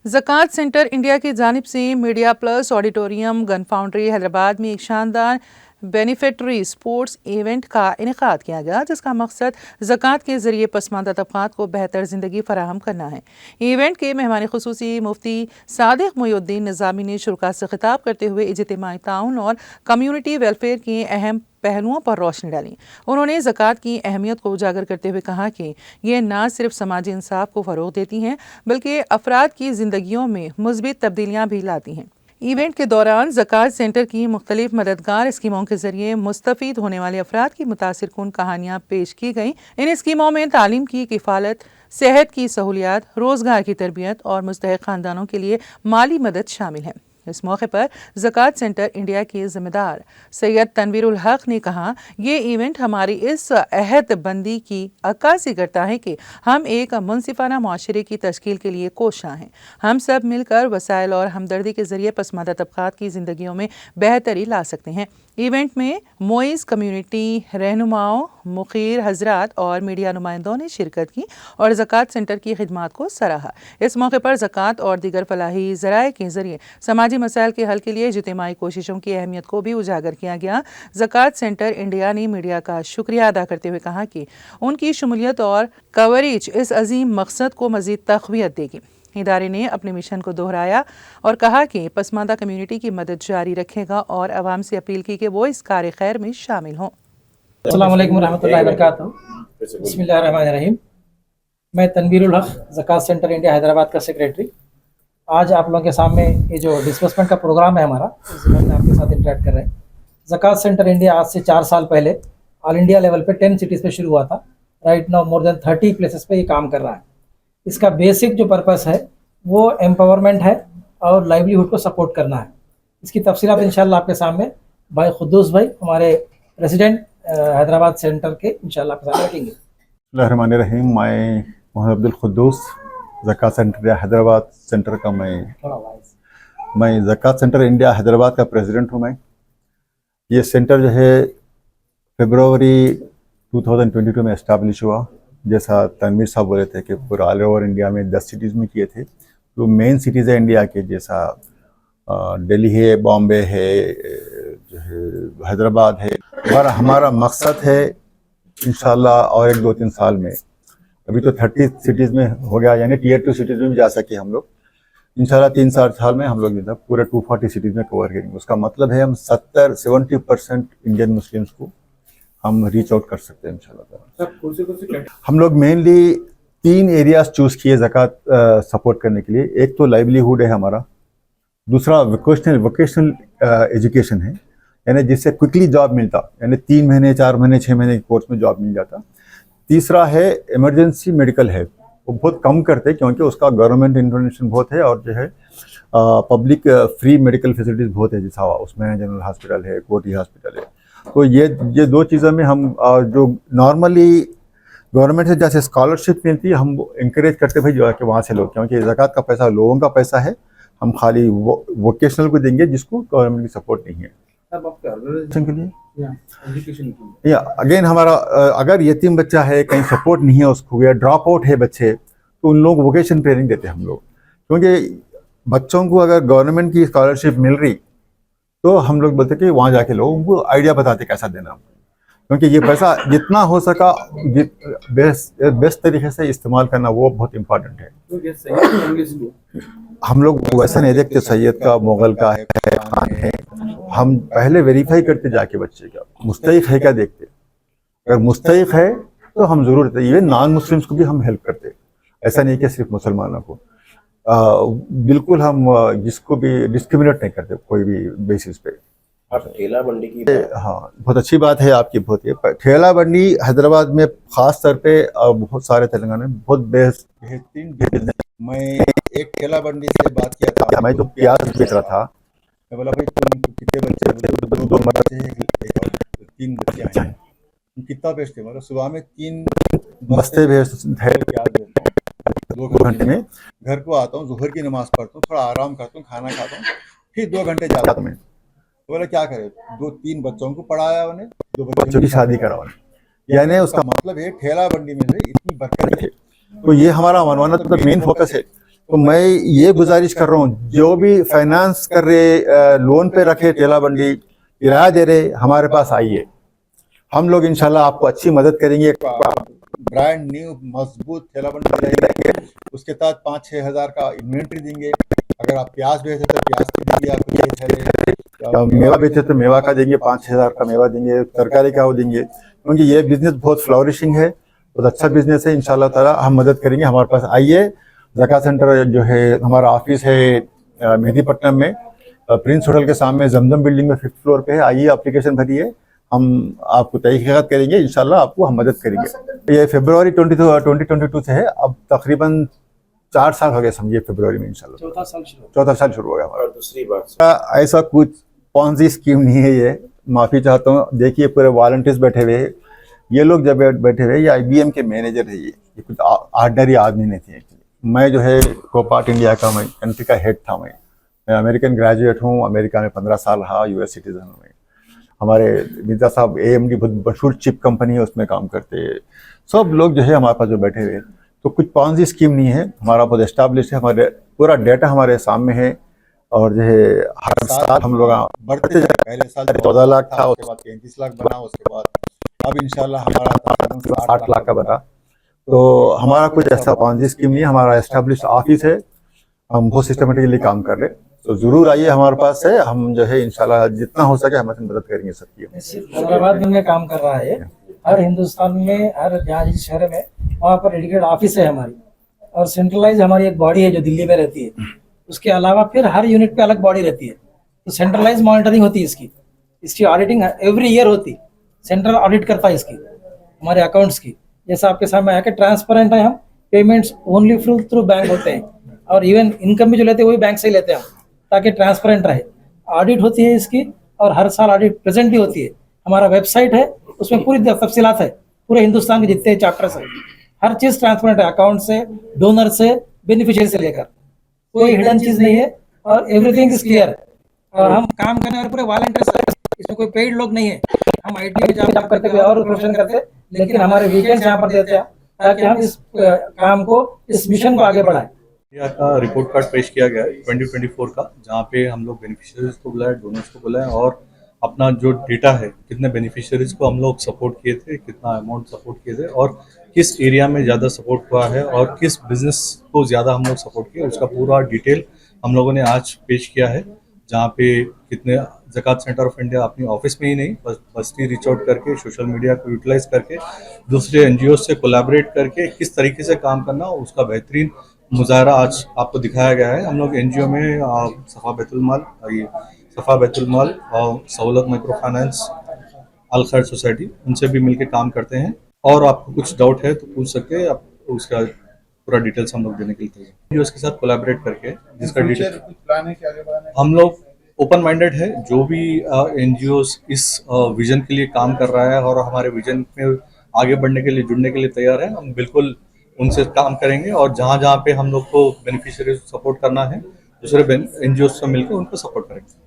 ज़कात centre India की जानिब से media plus auditorium gun foundry Hyderabad में एक शानदार बेनिफिटरी स्पोर्ट्स इवेंट का इनेकाद किया गया, जिसका मकसद ज़कात के ज़रिए पसमानदा तबक़ात को बेहतर ज़िंदगी फराहम करना है। इवेंट के मेहमान खुसूसी मुफ्ती सादिक मोइनुद्दीन निज़ामी ने शुरा से खिताब करते हुए इज्तिमाई ताउन और कम्यूनिटी वेलफेयर के अहम पहलुओं पर रोशनी डाली। उन्होंने ज़कात की अहमियत को उजागर करते हुए कहा कि ये न सिर्फ समाजी इंसाफ को फ़रोग़ देती हैं, बल्कि अफराद की ज़िंदगियों में मुस्बित तब्दीलियाँ भी लाती हैं। इवेंट के दौरान ज़कात सेंटर की मुख्तलिफ मददगार स्कीमों के जरिए मुस्तफ़ीद होने वाले अफराद की मुतासिर कुन कहानियाँ पेश की गईं। इन स्कीमों में तालीम की किफ़ालत, सेहत की सहूलियात, रोज़गार की तरबियत और मुस्तहिक़ ख़ानदानों के लिए माली मदद शामिल है। इस मौके पर ज़कात सेंटर इंडिया के ज़िम्मेदार सैयद तनवीरुल हक ने कहा, ये इवेंट हमारी इस अहद बंदी की अक्कासी करता है कि हम एक मुनसिफ़ाना मुआशरे की तश्कील के लिए कोशां हैं। हम सब मिलकर वसाइल और हमदर्दी के ज़रिए पसमानदा तबक़ात की ज़िंदगियों में बेहतरी ला सकते हैं। इवेंट में मोइज़ कम्यूनिटी रहनुमाओं, मुखीर हजरात और मीडिया नुमाइंदों ने शिरकत की और ज़कात सेंटर की खिदमात को सराहा। इस मौके पर ज़कात और दीगर फलाही ज़राए के ज़रिए समाजी मसाइल के हल के लिए इज्तिमाई कोशिशों की अहमियत को भी उजागर किया गया। ज़कात सेंटर इंडिया ने मीडिया का शुक्रिया अदा करते हुए कहा कि उनकी शमूलियत और कवरेज इस अजीम मकसद को मज़ीद तक़वियत देगी। इदारे ने अपने मिशन को दोहराया और कहा कि पसमानदा कम्यूनिटी की मदद जारी रखेगा और आवाम से अपील की कि वो इस कार्य खैर में शामिल हों। अस्सलाम वालेकुम रहमतुल्लाहि व बरकातहू। बिस्मिल्लाहिर्रहमानिर्रहीम। मैं तनवीरुल हक, ज़कात सेंटर इंडिया हैदराबाद का सेक्रेटरी। आज आप लोगों के सामने ये जो डिस्बर्समेंट का प्रोग्राम है हमारा, इसमें हम आपके साथ इंटरेक्ट कर रहे हैं। ज़कात सेंटर इंडिया आज से 4 साल पहले ऑल इंडिया लेवल पे 10 सिटीज़ पे शुरू हुआ था। Right now more than 30 places पे ये काम कर रहा है। इसका बेसिक जो पर्पस है वो एम्पावरमेंट है और लाइवलीहुड को सपोर्ट करना है। इसकी तफसीलात इंशाल्लाह आपके सामने भाई खुद्दूस भाई, हमारे प्रेसिडेंट हैदराबाद सेंटर के, इंशाल्लाह आपके सामने रखेंगे। बिस्मिल्लाहिर्रहमानिर्रहीम। मैं मोहम्मद अब्दुल खुद्दूस, ज़कात सेंटर हैदराबाद सेंटर का मैं ज़कात सेंटर इंडिया हैदराबाद का प्रेसिडेंट हूँ। मैं ये सेंटर जो है फरवरी 2022 में इस्टेब्लिश हुआ। जैसा तनवीर साहब बोले थे कि पूरा ऑल ओवर इंडिया में 10 सिटीज़ में किए थे। तो मेन सिटीज़ है इंडिया के, जैसा दिल्ली है, बॉम्बे है, जो है हैदराबाद है। और हमारा मकसद है इंशाल्लाह और 1-2-3 साल में, अभी तो 30 सिटीज़ में हो गया, यानी टीयर 2 सिटीज़ में भी जा सके हम लोग। इंशाल्लाह 3-4 साल में हम लोग इधर पूरे 240 सिटीज़ में कवर करेंगे। उसका मतलब है हम 70% इंडियन मुस्लिम्स को हम रीच आउट कर सकते हैं इंशाल्लाह। हम लोग मेनली 3 एरियाज चूज़ किए ज़कात सपोर्ट करने के लिए। एक तो लाइवलीहुड है हमारा, दूसरा वोकेशनल एजुकेशन है, यानी जिससे क्विकली जॉब मिलता, यानी 3 महीने 4 महीने 6 महीने के कोर्स में जॉब मिल जाता। तीसरा है इमरजेंसी मेडिकल है, वो बहुत कम करते क्योंकि उसका गवर्नमेंट इंटरवेंशन बहुत है और जो है पब्लिक फ्री मेडिकल फैसिलिटीज़ बहुत है, जैसा उसमें जनरल हॉस्पिटल है, कोटी हॉस्पिटल है। तो ये 2 चीज़ों में हम जो नॉर्मली गवर्नमेंट से जैसे स्कॉलरशिप मिलती है, हम इंकरेज करते भाई जो है कि वहाँ से लोग, क्योंकि ज़कात का पैसा लोगों का पैसा है, हम खाली वोकेशनल को देंगे जिसको गवर्नमेंट की सपोर्ट नहीं है। के लिए या अगेन हमारा अगर यतीम बच्चा है, कहीं सपोर्ट नहीं है उसको, या ड्रॉप आउट है बच्चे, तो उन लोग वोकेशन ट्रेनिंग देते हैं हम लोग। क्योंकि बच्चों को अगर गवर्नमेंट की स्कॉलरशिप मिल रही तो हम लोग बोलते कि वहाँ जाके लोग उनको आइडिया बताते कैसा देना, क्योंकि ये पैसा जितना हो सका बेस्ट तरीके से इस्तेमाल करना वो बहुत इम्पोर्टेंट है। हम लोग वैसे नहीं देखते सैयद का, मुगल का है, खान है। हम पहले वेरीफाई करते जाके बच्चे का मुस्तहिक है क्या देखते। अगर मुस्तहिक है तो हम ज़रूर देते। इवन नॉन मुस्लिम्स को भी हम हेल्प करते, ऐसा नहीं कि सिर्फ मुसलमानों को। बिल्कुल हम जिसको भी डिस्क्रिमिनेट नहीं करते कोई भी बेसिस पे। ठेला बंडी की हाँ, बहुत अच्छी बात है आपकी। बहुत ठेला बंडी हैदराबाद में खास तौर पे, बहुत सारे तेलंगाना में बहुत बेहतरीन। मैं एक ठेला बंडी से बात किया था, मैं तो प्याज बेच रहा था। मैं बोला भाई तुम कितने बच्चे? 2 मर्द थे, 3 बच्चे हैं, कितना बेचते? मतलब सुबह में 3 बस्ते प्याज 2 घंटे में घर को आता हूँ, ज़ुहर की नमाज पढ़ता हूँ, थोड़ा आराम करता हूँ, खाना खाता हूँ, फिर 2 घंटे जाता हूँ। मैं बोला क्या करे, 2-3 बच्चों को पढ़ाया उन्हें, 2 बच्चों की शादी करा उन्हें। यानी उसका मतलब है ठेला बंडी में से इतनी बरकत है। तो ये हमारा मनवाना तो मेन फोकस है तो मैं ये गुजारिश कर रहा हूँ, जो भी फाइनेंस कर रहे, लोन पे रखे ठेला बंडी, किराया दे रहे, हमारे पास आइए, हम लोग इंशाल्लाह आपको अच्छी मदद करेंगे। ब्रांड न्यू मजबूत ठेला बंडी देंगे, उसके तहत 5-6 हज़ार का इन्वेंट्री देंगे। अगर आप प्याज बेचते तो प्याज की देंगे, आपको मेवा बेचते तो मेवा का देंगे, 5-6 हज़ार का मेवा देंगे, तरकारी का वो देंगे, क्योंकि ये बिजनेस बहुत फ्लॉरिशिंग है, बहुत अच्छा बिजनेस है। इंशाल्लाह ताला हम मदद करेंगे, हमारे पास आइए। ज़कात सेंटर जो है, हमारा ऑफिस है मेहदीपट्टनम में, प्रिंस होटल के सामने जमजम बिल्डिंग में 5th फ्लोर पे है। आइए, एप्लीकेशन भरिए, हम आपको तहकीकात करेंगे, इंशाल्लाह आपको हम मदद करेंगे। ये फरवरी 2022 से है, अब तकरीबन 4 साल हो गए समझिए, फरवरी में इंशाल्लाह चौथा साल शुरू हो गया हमारा। और दूसरी बात, ऐसा कुछ पॉन्जी स्कीम नहीं है ये, माफ़ी चाहता हूँ। देखिए, पूरे वॉलंटियर्स बैठे हुए हैं, ये लोग जब बैठे हुए, ये IBM के मैनेजर है, ये कुछ ऑर्डिनरी आदमी नहीं थे। मैं जो है कोपार्ट इंडिया का, मैं कंट्री का हेड था। मैं अमेरिकन ग्रेजुएट हूँ, अमेरिका में 15 साल रहा, US सिटीजन हूँ मैं। हमारे मिर्जा साहब AMD बहुत मशहूर चिप कंपनी है, उसमें काम करते हैं। सब लोग जो है हमारे पास जो बैठे हुए, तो कुछ पॉन्जी स्कीम नहीं है, हमारा बहुत एस्टाब्लिश है, हमारे पूरा डेटा हमारे सामने है। और जो है हर साल हम लोग बढ़ते जाए, पहले साल 14 लाख था, उसके बाद 33 लाख बना, उसके बाद अब इंशाल्लाह हमारा 60 लाख का बना। तो हमारा कुछ ऐसा पॉन्जी स्कीम नहीं है, हमारा एस्टाब्लिश ऑफिस है, हम बहुत सिस्टमेटिकली काम कर रहे हैं। तो जरूर आइए, हमारे पास है, हम जो है इंशाल्लाह जितना हो सके हमारी मदद करेंगे सबकी। हैदराबाद में काम कर रहा है, हर हिंदुस्तान में, हर जहाँ जिस शहर में, वहाँ पर डेडिकेटेड ऑफिस है हमारी, और सेंट्रलाइज हमारी एक बॉडी है जो दिल्ली में रहती है। उसके अलावा फिर हर यूनिट पे अलग बॉडी रहती है, तो सेंट्रलाइज मॉनिटरिंग होती है इसकी ऑडिटिंग एवरी ईयर होती, सेंट्रल ऑडिट करता है इसकी, हमारे अकाउंट्स की। जैसा आपके सामने आया कि ट्रांसपेरेंट है, हम पेमेंट्स ओनली थ्रू बैंक होते हैं, और इवन इनकम भी जो लेते हैं वही बैंक से ही लेते हैं हम, ताकि ट्रांसपेरेंट रहे। ऑडिट होती है इसकी, और हर साल ऑडिट प्रेजेंट भी होती है। हमारा वेबसाइट है, उसमें पूरी तफसीलात है, पूरे हिंदुस्तान के जितने चैप्टर्स है, हर चीज़ ट्रांसपेरेंट है, अकाउंट से, डोनर से, बेनिफिशियरी से लेकर, कोई हिडन चीज़ नहीं है, और एवरीथिंग इज क्लियर। और हम काम करने वाले पूरे वॉलंटियर्स, इसमें कोई पेड लोग नहीं है। हम IT में जॉब करते हुए और प्रोफेशन करते, लेकिन हमारे वीकेंड्स यहाँ पर देते हैं, ताकि हम इस काम को, इस मिशन को आगे बढ़ाएं। इंडिया का रिपोर्ट कार्ड पेश किया गया है 2024 का, जहाँ पे हम लोग बेनिफिशियरीज को बुलाए, डोनर्स को बुलाए, और अपना जो डेटा है, कितने बेनिफिशियरीज को हम लोग सपोर्ट किए थे, कितना अमाउंट सपोर्ट किए थे, और किस एरिया में ज़्यादा सपोर्ट हुआ है, और किस बिजनेस को ज़्यादा हम लोग सपोर्ट किए, उसका पूरा डिटेल हम लोगों ने आज पेश किया है। जहाँ पे कितने ज़कात सेंटर ऑफ इंडिया अपनी ऑफिस में ही नहीं, बस पर्सनली रीच आउट करके, सोशल मीडिया को यूटिलाइज करके, दूसरे NGO से कोलैबोरेट करके किस तरीके से काम करना, उसका बेहतरीन मुजाहरा आज आपको दिखाया गया है। हम लोग NGO में सफ़ा बैतुल माल और सहूलत माइक्रो फाइनेंस, अल खैर सोसाइटी, उनसे भी मिलके काम करते हैं। और आपको कुछ डाउट है तो पूछ सकते हैं, आप उसका पूरा डिटेल्स हम लोग देने के लिए तैयार हैं। उसके साथ कोलैबोरेट करके, जिसका डिटेल हम लोग ओपन माइंडेड है, जो भी NGOs इस विजन के लिए काम कर रहा है और हमारे विजन में आगे बढ़ने के लिए, जुड़ने के लिए तैयार है, हम बिल्कुल उनसे काम करेंगे। और जहाँ जहाँ पे हम लोग को बेनिफिशियरी सपोर्ट करना है, दूसरे NGOs से मिलकर उनको सपोर्ट करेंगे।